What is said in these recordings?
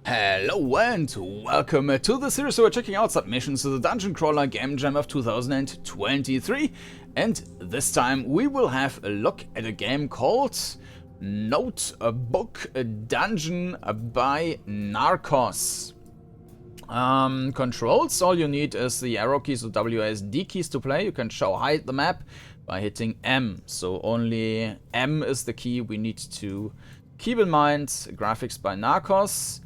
Hello and welcome to the series where we're checking out submissions to the Dungeoncrawler Gamejam of 2023, and this time we will have a look at a game called Notebook Dungeon by Narkhos. Controls, all you need is the arrow keys or WASD keys to play. You can show hide the map by hitting M, so only M is the key we need to keep in mind. Graphics by Narkhos.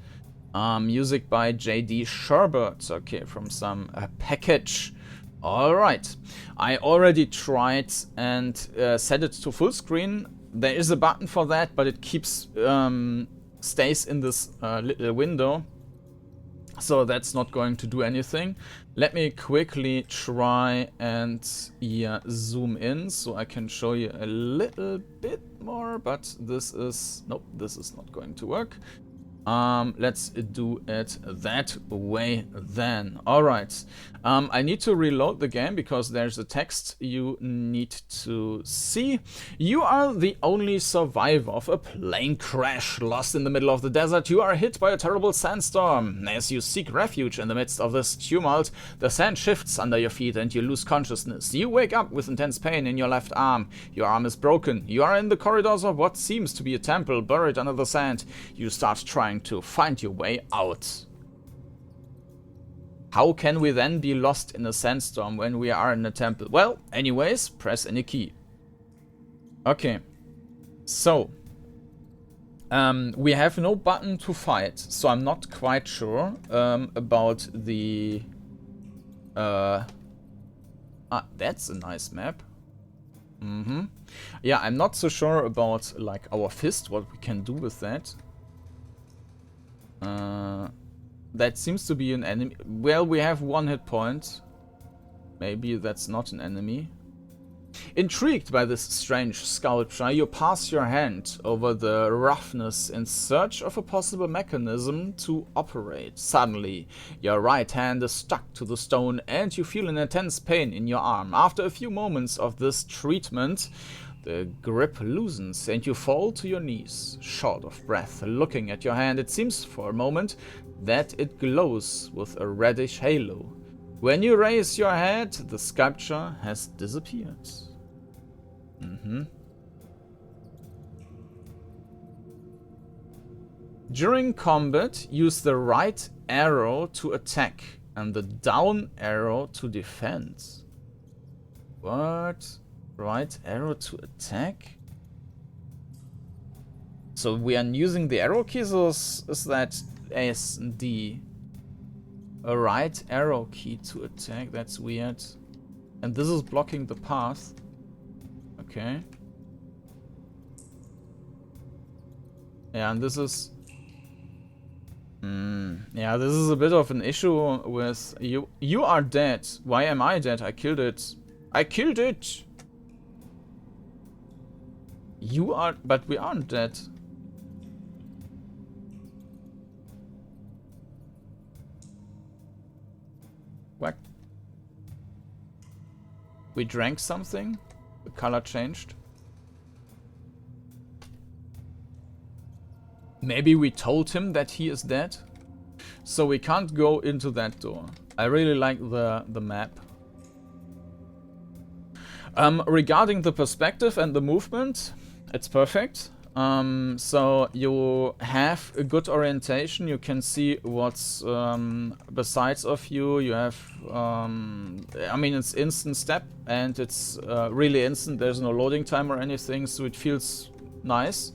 Music by JD Sherbert, okay, from some package. Alright, I already tried and set it to full screen. There is a button for that, but it keeps stays in this little window, so that's not going to do anything. Let me quickly try and zoom in so I can show you a little bit more, but this is, nope, this is not going to work. Let's do it that way then. Alright, I need to reload the game because there's a text you need to see. You are the only survivor of a plane crash. Lost in the middle of the desert, you are hit by a terrible sandstorm. As you seek refuge in the midst of this tumult, the sand shifts under your feet and you lose consciousness. You wake up with intense pain in your left arm. Your arm is broken. You are in the corridors of what seems to be a temple buried under the sand. You start trying to find your way out. How can we then be lost in a sandstorm when we are in a temple? Well, anyways, press any key. Okay, so we have no button to fight, so I'm not quite sure about the that's a nice map. Yeah, I'm not so sure about like our fist, what we can do with that. That seems to be an enemy. Well, we have 1 hit point. Maybe that's not an enemy. Intrigued by this strange sculpture, you pass your hand over the roughness in search of a possible mechanism to operate. Suddenly, your right hand is stuck to the stone and you feel an intense pain in your arm. After a few moments of this treatment, the grip loosens and you fall to your knees, short of breath. Looking at your hand, it seems for a moment that it glows with a reddish halo. When you raise your head, the sculpture has disappeared. During combat, use the right arrow to attack and the down arrow to defend. What? Right arrow to attack? So we are using the arrow keys, or is that S and D? A right arrow key to attack, that's weird. And this is blocking the path. Okay. Yeah, and this is... yeah, this is a bit of an issue with you. You are dead. Why am I dead? I killed it. I killed it! You are... but we aren't dead. What? We drank something? The color changed? Maybe we told him that he is dead? So we can't go into that door. I really like the map. Regarding the perspective and the movement, it's perfect. So you have a good orientation. You can see what's besides of you. You have, I mean, it's instant step and it's really instant. There's no loading time or anything, so it feels nice.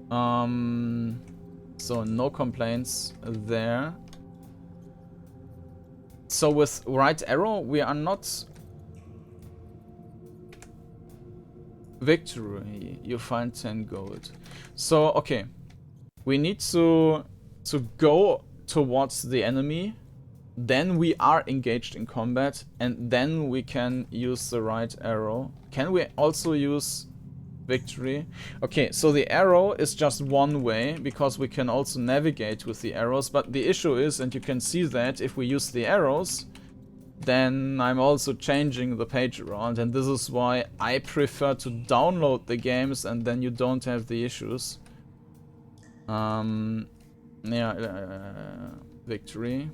So no complaints there. So with right arrow, we are not... Victory, you find 10 gold. So, okay. We need to go towards the enemy. Then we are engaged in combat. And then we can use the right arrow. Can we also use victory? Okay, so the arrow is just one way, because we can also navigate with the arrows. But the issue is, and you can see that if we use the arrows, then I'm also changing the page around, and this is why I prefer to download the games and then you don't have the issues. Yeah, victory.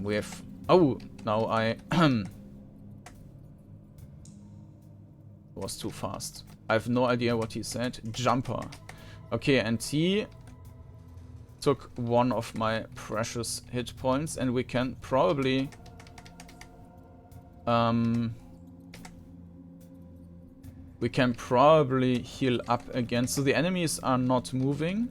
We have... Oh, now I... was too fast. I have no idea what he said. Jumper. Okay, and he took one of my precious hit points, and we can probably... we can probably heal up again. So the enemies are not moving.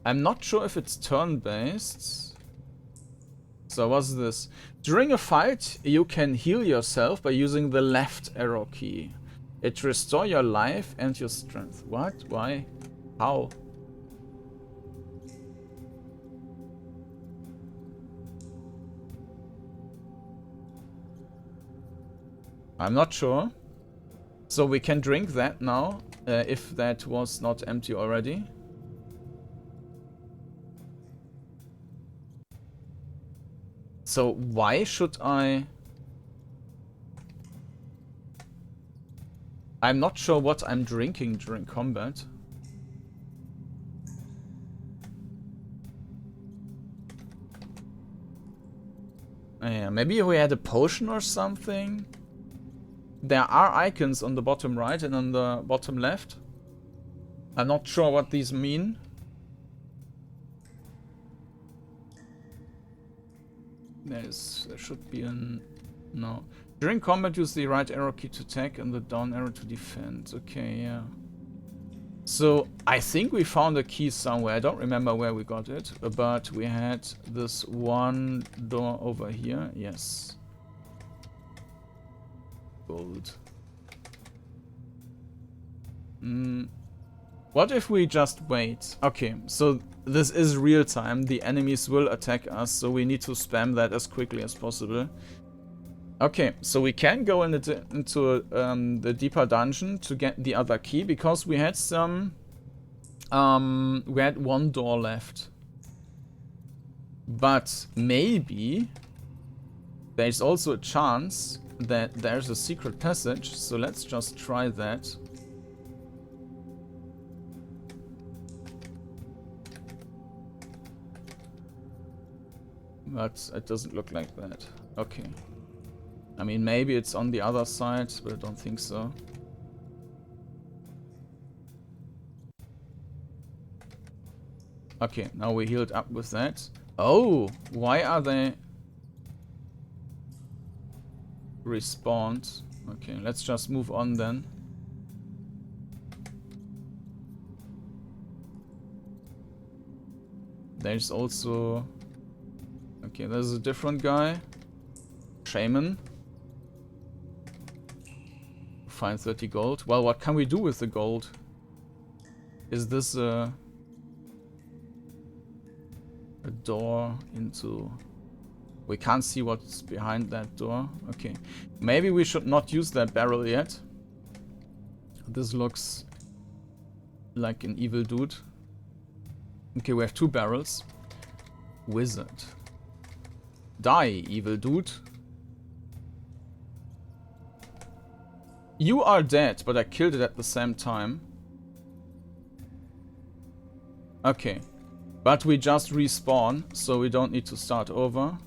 I'm not sure if it's turn-based. So what's this? During a fight, you can heal yourself by using the left arrow key. It restores your life and your strength. What? Why? How? I'm not sure. So we can drink that now, if that was not empty already. So why should I... I'm not sure what I'm drinking during combat. Yeah, maybe we had a potion or something. There are icons on the bottom right and on the bottom left. I'm not sure what these mean. There should be an... No. During combat, use the right arrow key to attack and the down arrow to defend. Okay, yeah. So, I think we found a key somewhere. I don't remember where we got it. But we had this one door over here. Yes. Gold. What if we just wait? Okay, so this is real time. The enemies will attack us, so we need to spam that as quickly as possible. Okay, so we can go into the deeper dungeon to get the other key, because we had some... we had one door left. But maybe there's also a chance that there's a secret passage, so let's just try that. But it doesn't look like that. Okay. I mean, maybe it's on the other side, but I don't think so. Okay, now we healed up with that. Oh, why are they respawned? Okay, let's just move on then. There's also... Okay, there's a different guy. Shaman. Find 30 gold. Well, what can we do with the gold? Is this a door into... We can't see what's behind that door. Okay. Maybe we should not use that barrel yet. This looks like an evil dude. Okay, we have 2 barrels. Wizard. Die, evil dude. You are dead, but I killed it at the same time. Okay. But we just respawn, so we don't need to start over.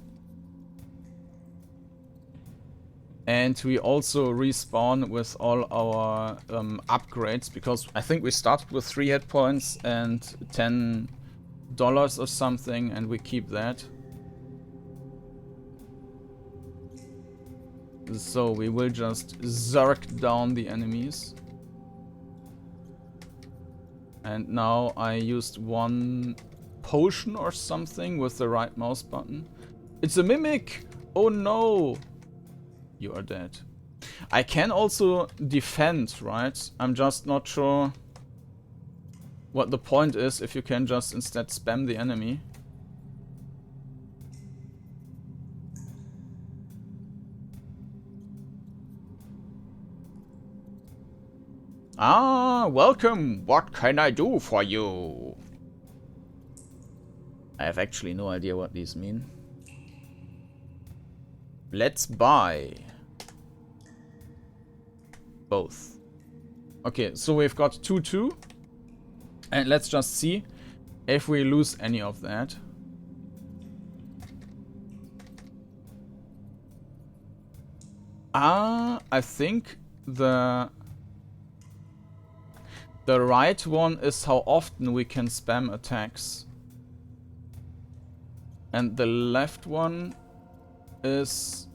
And we also respawn with all our upgrades, because I think we started with 3 hit points and $10 or something, and we keep that. So we will just zerk down the enemies. And now I used 1 potion or something with the right mouse button. It's a mimic! Oh no! You are dead. I can also defend, right? I'm just not sure what the point is if you can just instead spam the enemy. Ah, welcome! What can I do for you? I have actually no idea what these mean. Let's buy. Both. Okay, so we've got 2-2. And let's just see if we lose any of that. I think the right one is how often we can spam attacks. And the left one is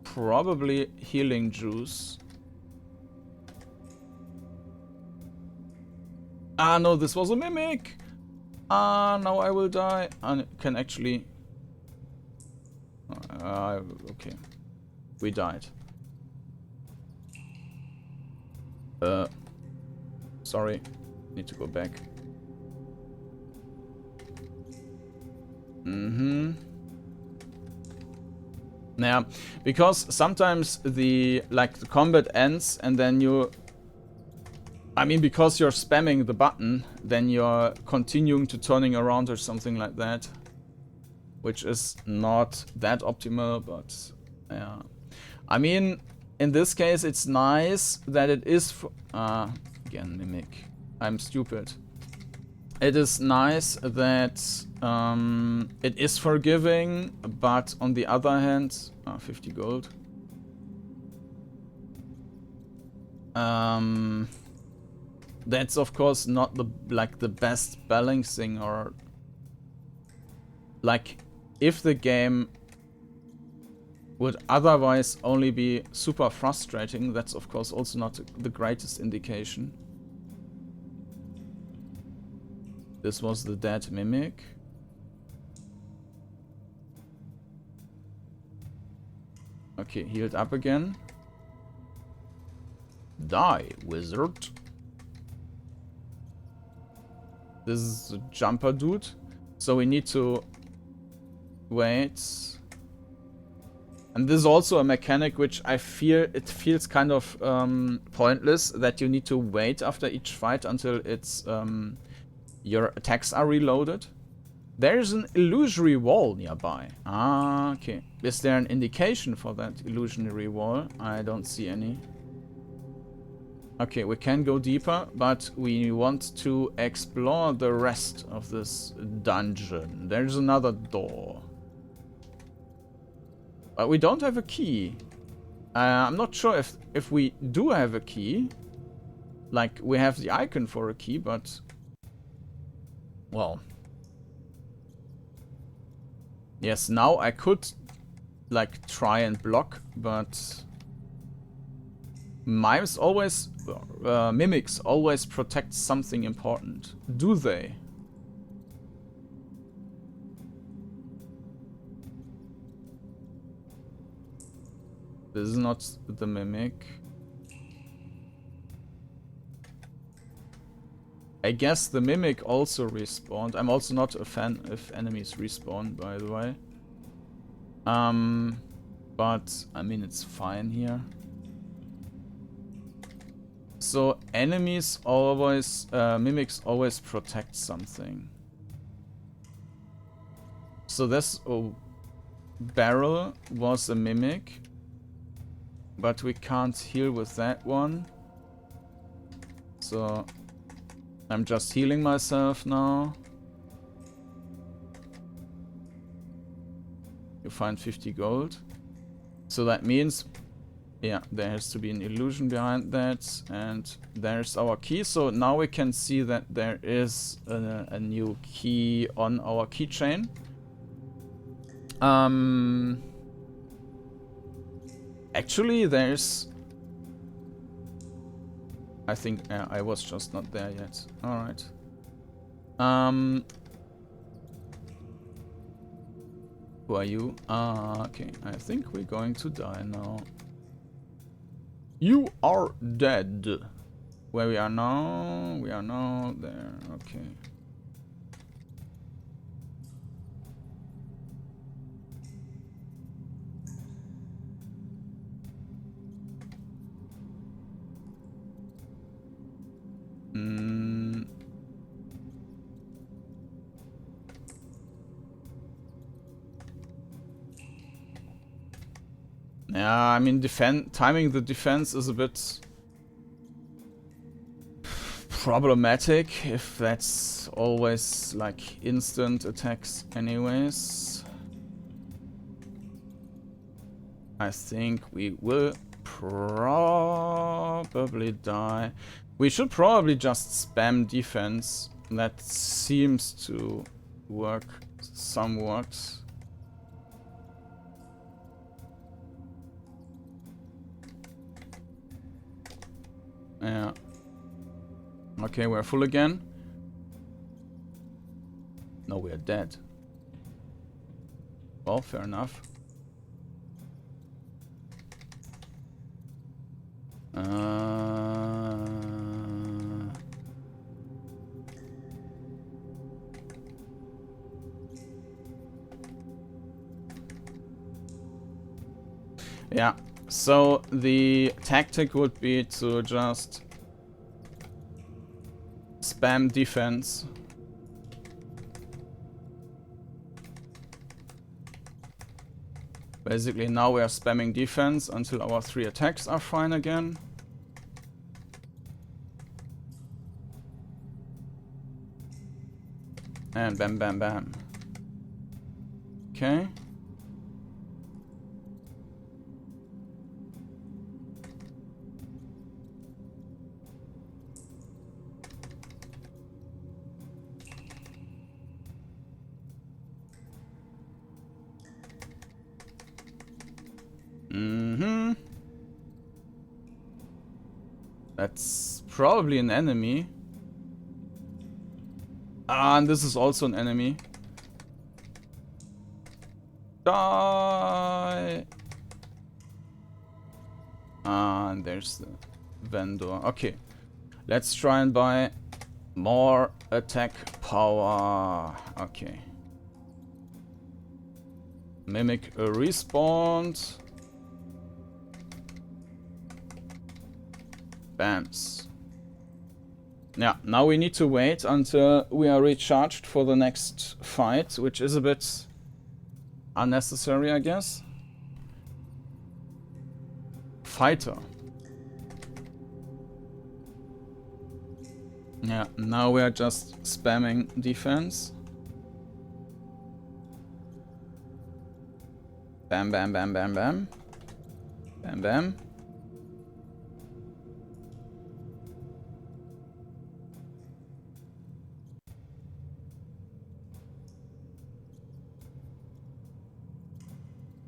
probably healing juice. Ah, no, this was a mimic. Ah, now I will die. I can actually... okay. We died. Sorry. Need to go back. Yeah, because sometimes the combat ends and then you... I mean, because you're spamming the button, then you're continuing to turning around or something like that. Which is not that optimal, but yeah. I mean, in this case, it's nice that it is... again, mimic. I'm stupid. It is nice that it is forgiving, but on the other hand... 50 gold. That's of course not the best balancing, or if the game would otherwise only be super frustrating, that's of course also not the greatest indication. This was the dead mimic. Okay, healed up again. Die, wizard. This is a jumper dude. So we need to wait. And this is also a mechanic which I fear it feels kind of pointless, that you need to wait after each fight until it's your attacks are reloaded. There's an illusory wall nearby. Ah, okay. Is there an indication for that illusionary wall? I don't see any. Okay, we can go deeper, but we want to explore the rest of this dungeon. There's another door. But we don't have a key. I'm not sure if we do have a key. Like, we have the icon for a key, but... well... yes, now I could, try and block, but... mimics always protect something important. Do they? This is not the mimic. I guess the mimic also respawned. I'm also not a fan if enemies respawn, by the way. But, I mean, it's fine here. So, enemies always, mimics always protect something. So this barrel was a mimic. But we can't heal with that one. So, I'm just healing myself now. You find 50 gold. So that means... yeah, there has to be an illusion behind that, and there's our key. So now we can see that there is a new key on our keychain. Actually, there's... I think I was just not there yet. Alright. Who are you? Okay. I think we're going to die now. You are dead. Where we are now? We are now there. Okay. Yeah, I mean, timing the defense is a bit problematic if that's always like instant attacks anyways. I think we will probably die. We should probably just spam defense. That seems to work somewhat. Yeah. Okay, we're full again. No, we're dead. Well, fair enough. Yeah, so the tactic would be to just spam defense. Basically now we are spamming defense until our 3 attacks are fine again. And bam bam bam. Okay. That's probably an enemy. Ah, and this is also an enemy. Die! Ah, and there's the vendor. Okay. Let's try and buy more attack power. Okay. Mimic a respawn. Bams. Yeah, now we need to wait until we are recharged for the next fight, which is a bit unnecessary, I guess. Fighter. Yeah, now we are just spamming defense. Bam, bam, bam, bam, bam. Bam, bam.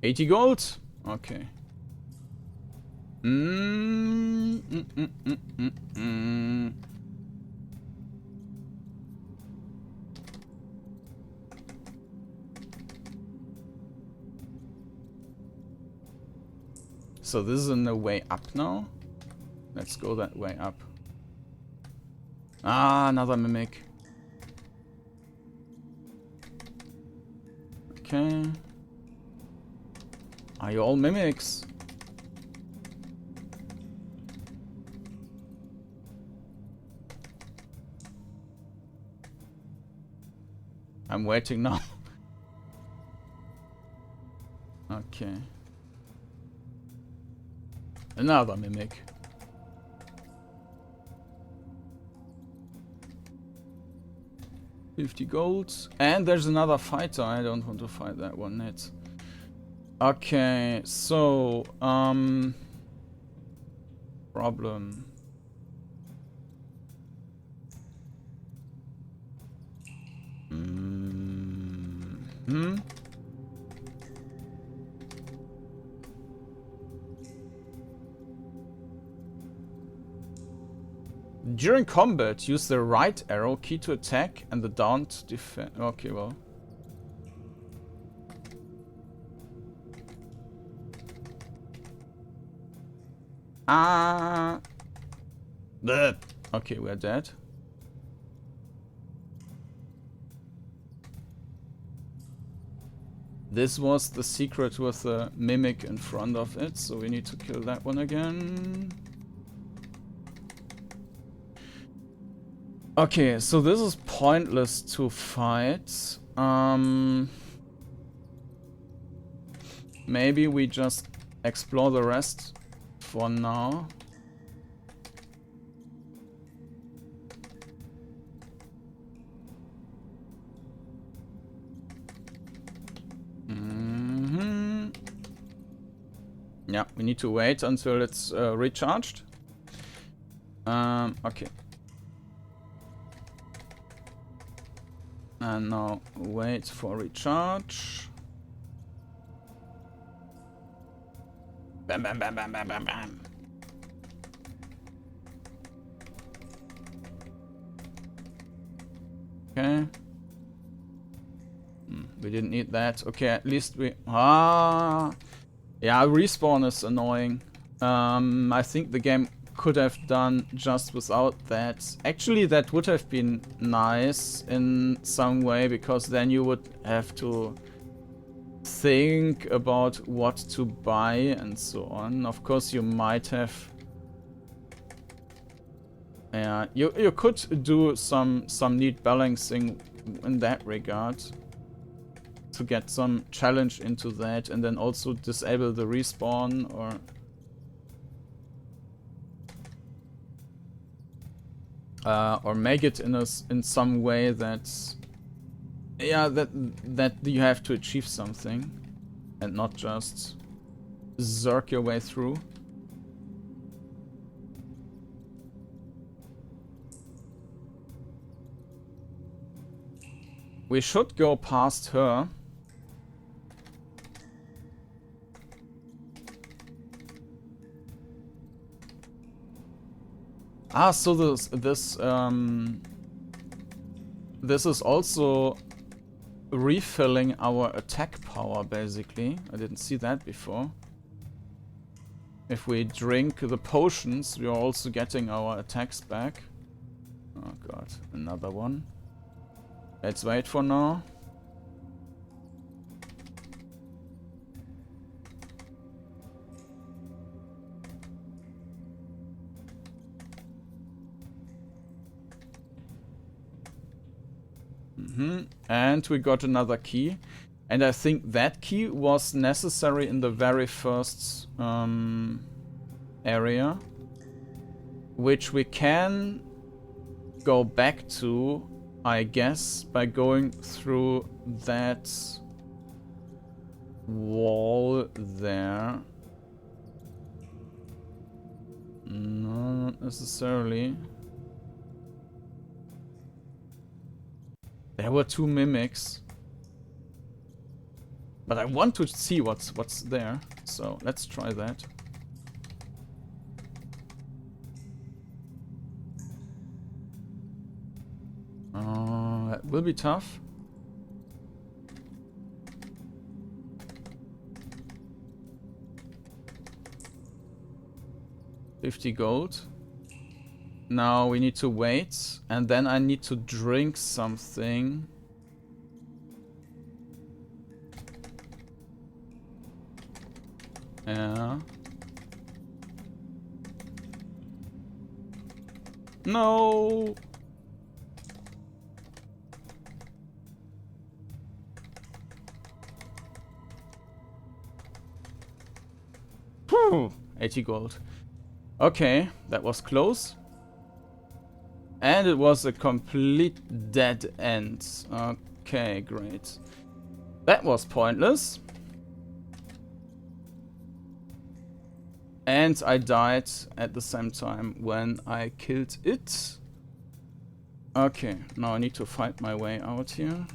$80 gold? Okay. So this is in the way up now. Let's go that way up. Ah, another mimic. Okay. Are you all mimics? I'm waiting now. Okay. Another mimic. $50 gold. And there's another fighter. I don't want to fight that one yet. Okay, so problem. During combat, use the right arrow key to attack and the down to defend. Okay, well. Okay, we're dead. This was the secret with the mimic in front of it, so we need to kill that one again. Okay, so this is pointless to fight. Maybe we just explore the rest for now. Yeah, we need to wait until it's recharged. Okay. And now wait for recharge. Bam, bam, bam, bam, bam, bam, bam. Okay. We didn't need that. Okay, at least we... Yeah, respawn is annoying. I think the game could have done just without that. Actually, that would have been nice in some way, because then you would have to think about what to buy and so on. Of course, you might have... Yeah, you could do some neat balancing in that regard to get some challenge into that, and then also disable the respawn, or make it in some way that, yeah, that you have to achieve something and not just zerk your way through. We should go past her. Ah, so this is also refilling our attack power, basically. I didn't see that before. If we drink the potions, we are also getting our attacks back. Oh god, another one. Let's wait for now. And we got another key. And I think that key was necessary in the very first area, which we can go back to, I guess, by going through that wall there. No, not necessarily. There were 2 mimics. But I want to see what's there. So let's try that. That will be tough. $50 gold. Now we need to wait, and then I need to drink something. Yeah. No. Whew. 80 gold. Okay, that was close. And it was a complete dead end. Okay, great. That was pointless. And I died at the same time when I killed it. Okay, now I need to fight my way out here.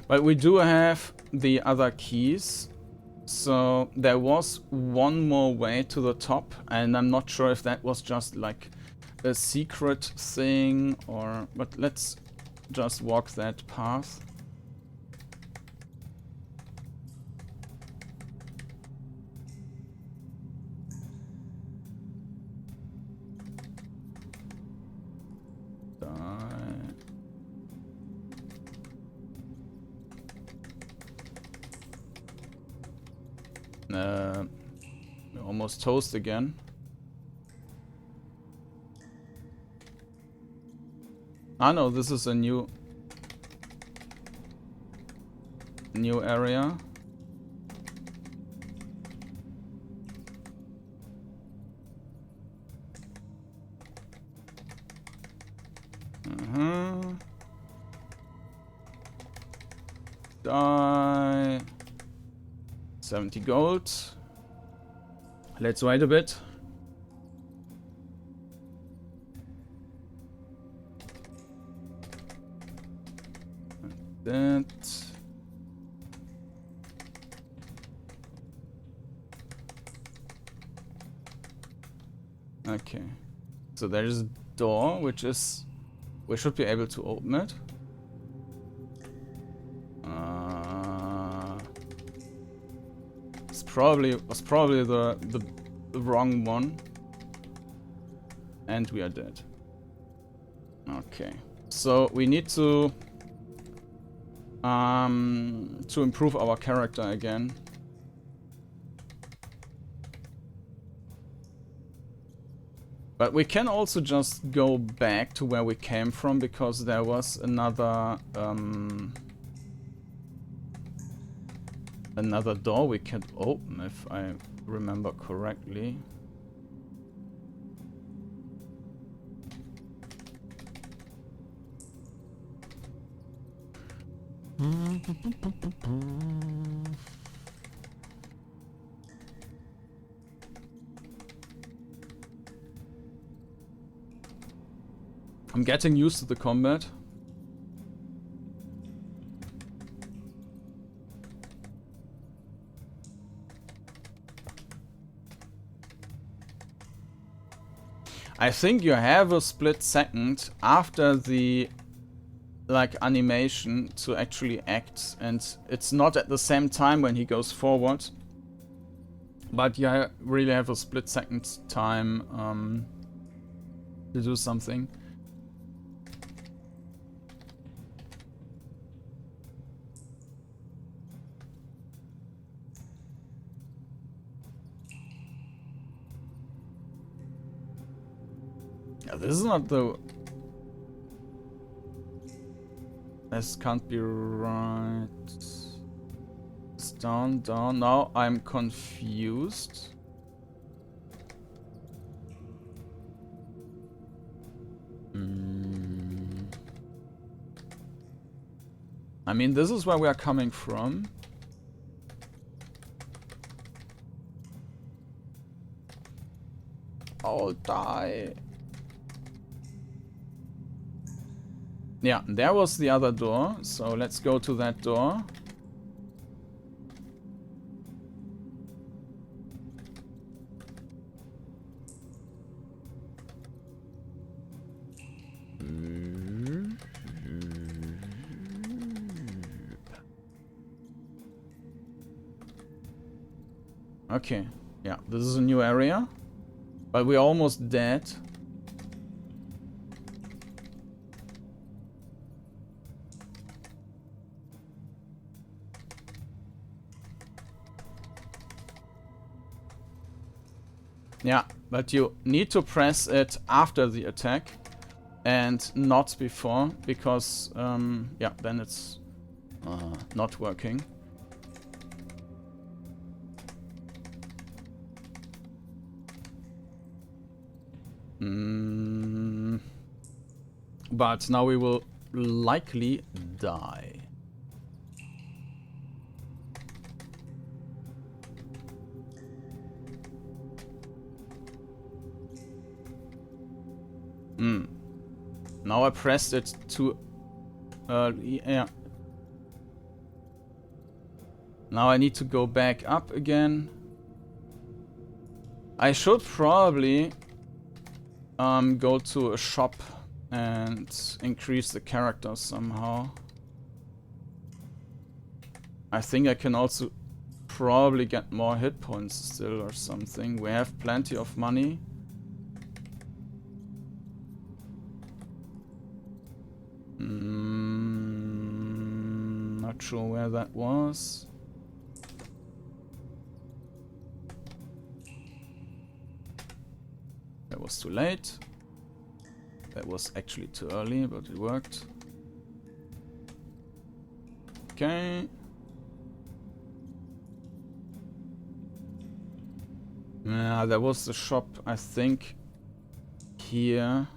But we do have the other keys. So there was one more way to the top, and I'm not sure if that was just like a secret thing or... But let's just walk that path. Almost toast again. Ah no, this is a new area. Die. 70 gold. Let's wait a bit. That. Okay. So there's a door, which is... We should be able to open it. Was probably the wrong one. And we are dead. Okay. So we need to improve our character again. But we can also just go back to where we came from, because there was another door we could open, if I remember correctly. I'm getting used to the combat. I think you have a split second after the animation to actually act, and it's not at the same time when he goes forward, but you really have a split second time to do something. Yeah, this is not the... This can't be right. It's down, down. Now I'm confused. I mean, this is where we are coming from. I'll die. Yeah, there was the other door, so let's go to that door. Okay, yeah, this is a new area, but we're almost dead. Yeah, but you need to press it after the attack and not before, because yeah, then it's not working. But now we will likely die. Now I pressed it too early. Yeah. Now I need to go back up again. I should probably go to a shop and increase the character somehow. I think I can also probably get more hit points still or something. We have plenty of money. Not sure where that was. That was too late. That was actually too early, but it worked. Okay. Yeah, there was the shop, I think, here.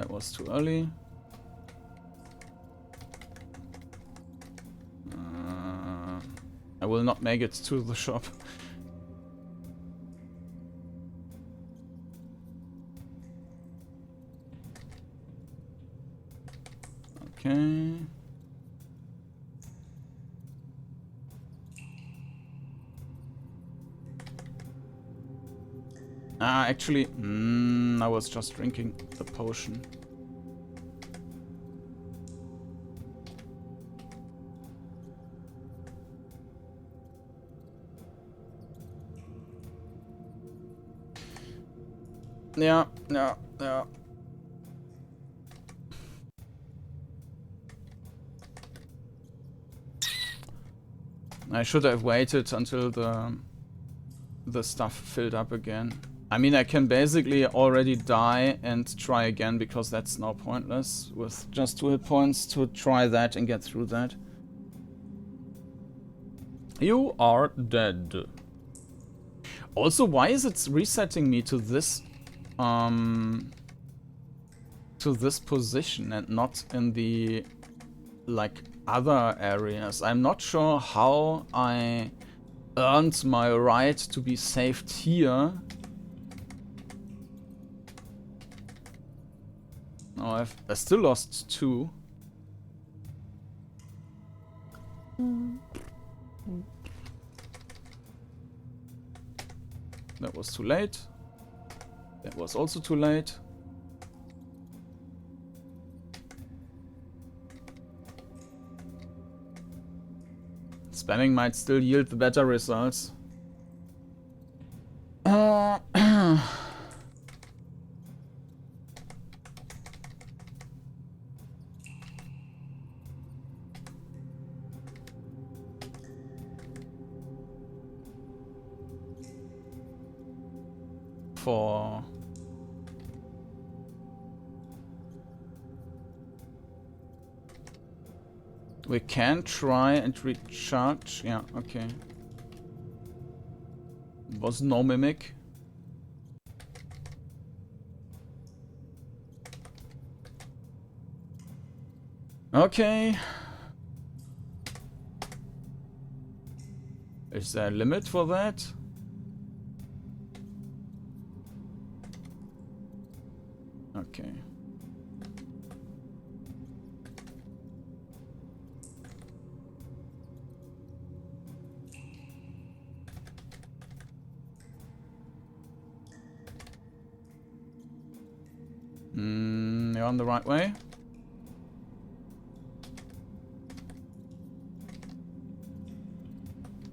That was too early. I will not make it to the shop. Okay. Actually, I was just drinking the potion. Yeah. I should have waited until the stuff filled up again. I mean, I can basically already die and try again, because that's now pointless with just 2 hit points to try that and get through that. You are dead. Also, why is it resetting me to this position and not in the like other areas? I'm not sure how I earned my right to be saved here. Oh, I still lost 2. That was too late. That was also too late. Spamming might still yield the better results. We can try and recharge. Yeah, okay. Was no mimic. Okay. Is there a limit for that? Okay. You're on the right way.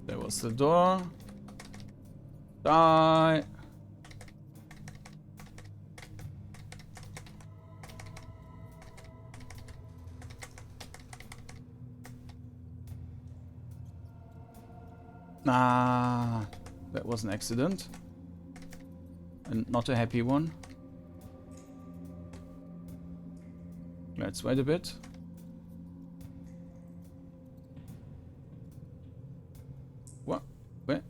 There was the door. Die. That was an accident. And not a happy one. Let's wait a bit. What? Where?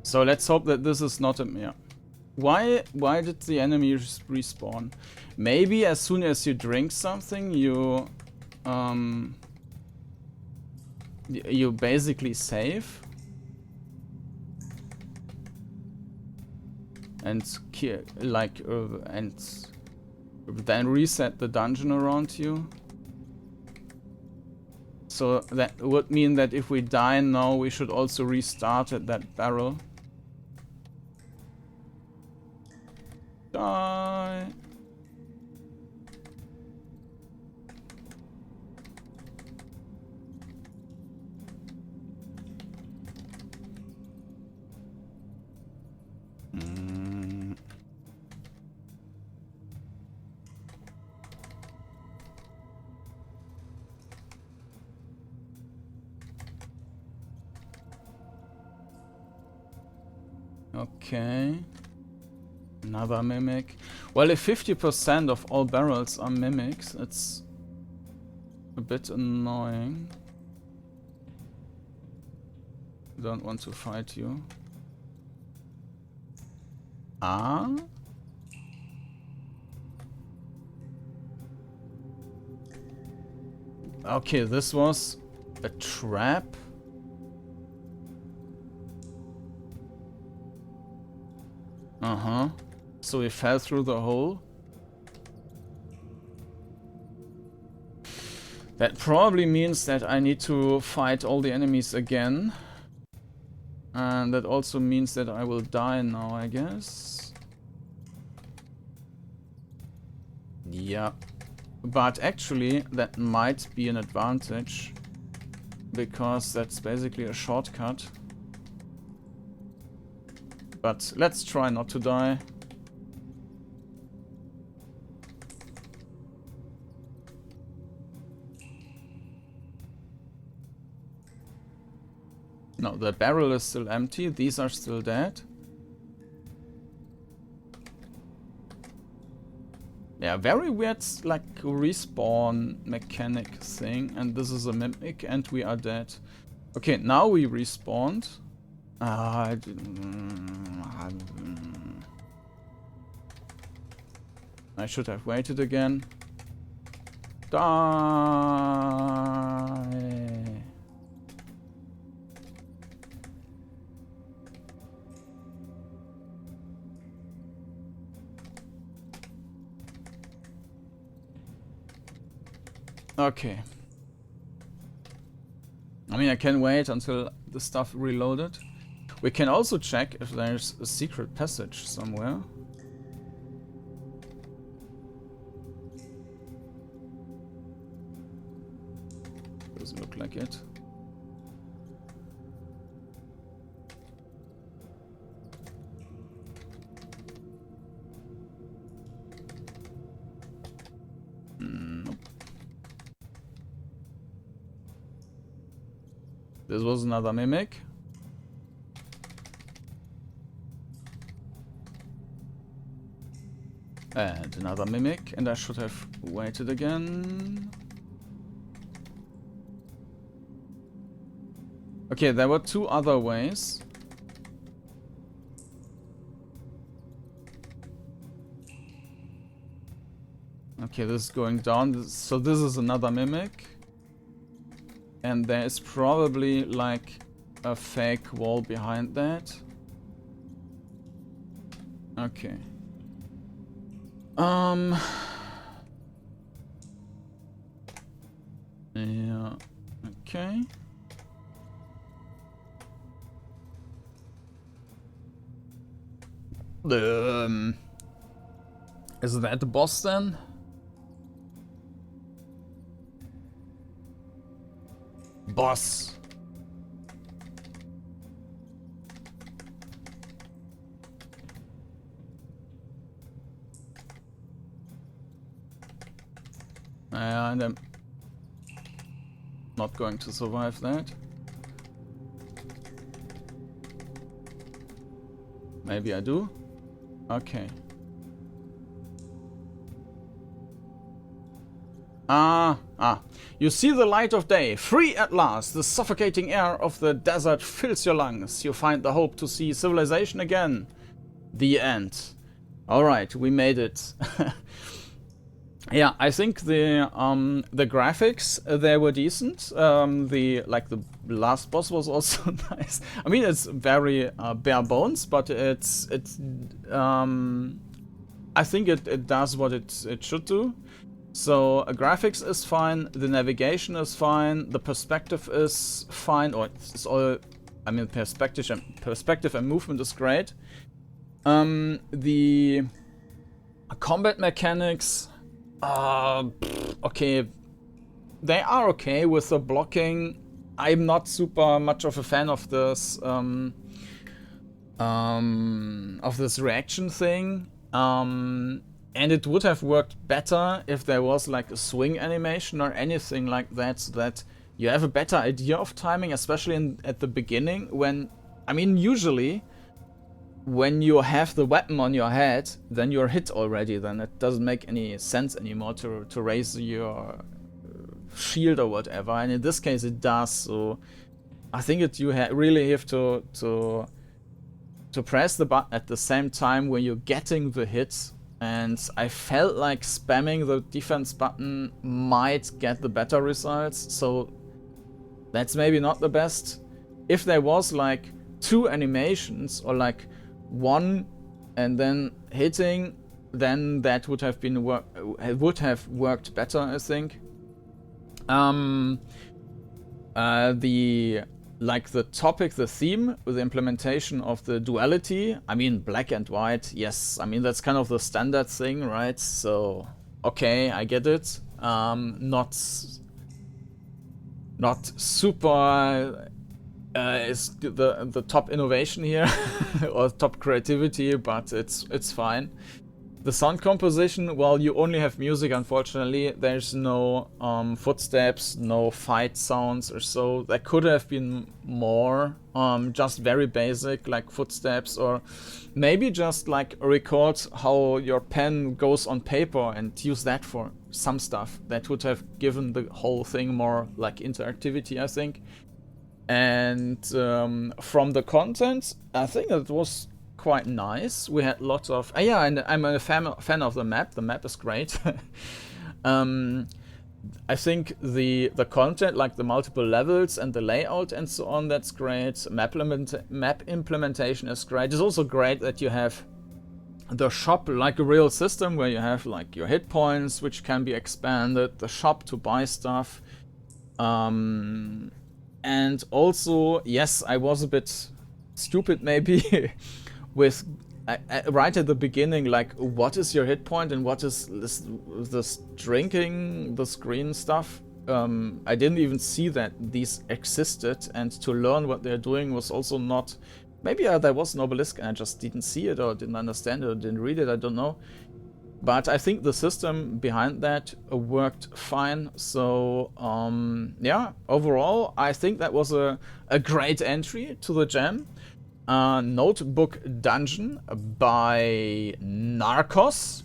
So let's hope that this is not a... Yeah. Why did the enemy respawn? Maybe as soon as you drink something, you basically save. And and then reset the dungeon around you. So that would mean that if we die now, we should also restart at that barrel. Die. Okay. Another mimic. Well, if 50% of all barrels are mimics, it's a bit annoying. Don't want to fight you. Ah? Okay, this was a trap. Uh-huh. So we fell through the hole. That probably means that I need to fight all the enemies again. And that also means that I will die now, I guess. Yeah. But actually, that might be an advantage. Because that's basically a shortcut. But let's try not to die. No, the barrel is still empty. These are still dead. Yeah, very weird, like, respawn mechanic thing. And this is a mimic, and we are dead. Okay, now we respawned. I should have waited again. Die! Okay. I mean, I can wait until the stuff reloaded. We can also check if there's a secret passage somewhere. Doesn't look like it. Nope. This was another mimic. And another mimic, and I should have waited again. Okay, there were two other ways. Okay, this is going down. So this is another mimic. And there is probably like a fake wall behind that. Okay. Yeah, okay. Is that the boss then? Boss. And I'm not going to survive that. Maybe I do. Okay. You see the light of day, free at last. The suffocating air of the desert fills your lungs. You find the hope to see civilization again. The end. Alright, we made it. Yeah, I think the graphics, they were decent. The last boss was also nice. I mean, it's very bare bones, but it's I think it does what it should do. So graphics is fine, the navigation is fine, the perspective is fine, or it's all. I mean, perspective and movement is great. The combat mechanics. Okay, they are okay with the blocking. I'm not super much of a fan of this reaction thing. And it would have worked better if there was like a swing animation or anything like that, so that you have a better idea of timing, especially at the beginning when, I mean, usually when you have the weapon on your head, then you're hit already. Then it doesn't make any sense anymore to raise your shield or whatever. And in this case, it does. So I think that you really have to press the button at the same time when you're getting the hits. And I felt like spamming the defense button might get the better results. So that's maybe not the best. If there was like 2 animations or like 1 and then hitting, then that would have been worked better, I think. The topic, the theme with the implementation of the duality, I mean black and white, yes, I mean that's kind of the standard thing, right? So okay, I get it. Not super is the top innovation here or top creativity, but it's fine. The sound composition, well, you only have music, unfortunately. There's no footsteps, no fight sounds or so. There could have been more, just very basic, like footsteps, or maybe just like record how your pen goes on paper and use that for some stuff. That would have given the whole thing more like interactivity, I think. And from the content, I think it was quite nice. We had lots of yeah, and I'm a fan of the map. The map is great. I think the content, like the multiple levels and the layout and so on, that's great. Map implementation is great. It's also great that you have the shop like a real system where you have like your hit points which can be expanded, the shop to buy stuff. And also, yes, I was a bit stupid maybe with right at the beginning, like what is your hit point and what is this drinking the screen stuff. I didn't even see that these existed, and to learn what they're doing was also not. Maybe there was an obelisk and I just didn't see it or didn't understand it or didn't read it, I don't know. But I think the system behind that worked fine. So yeah, overall, I think that was a great entry to the jam. Notebook Dungeon by Narkhos.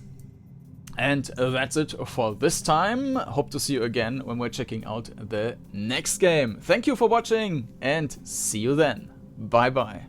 And that's it for this time. Hope to see you again when we're checking out the next game. Thank you for watching and see you then. Bye bye.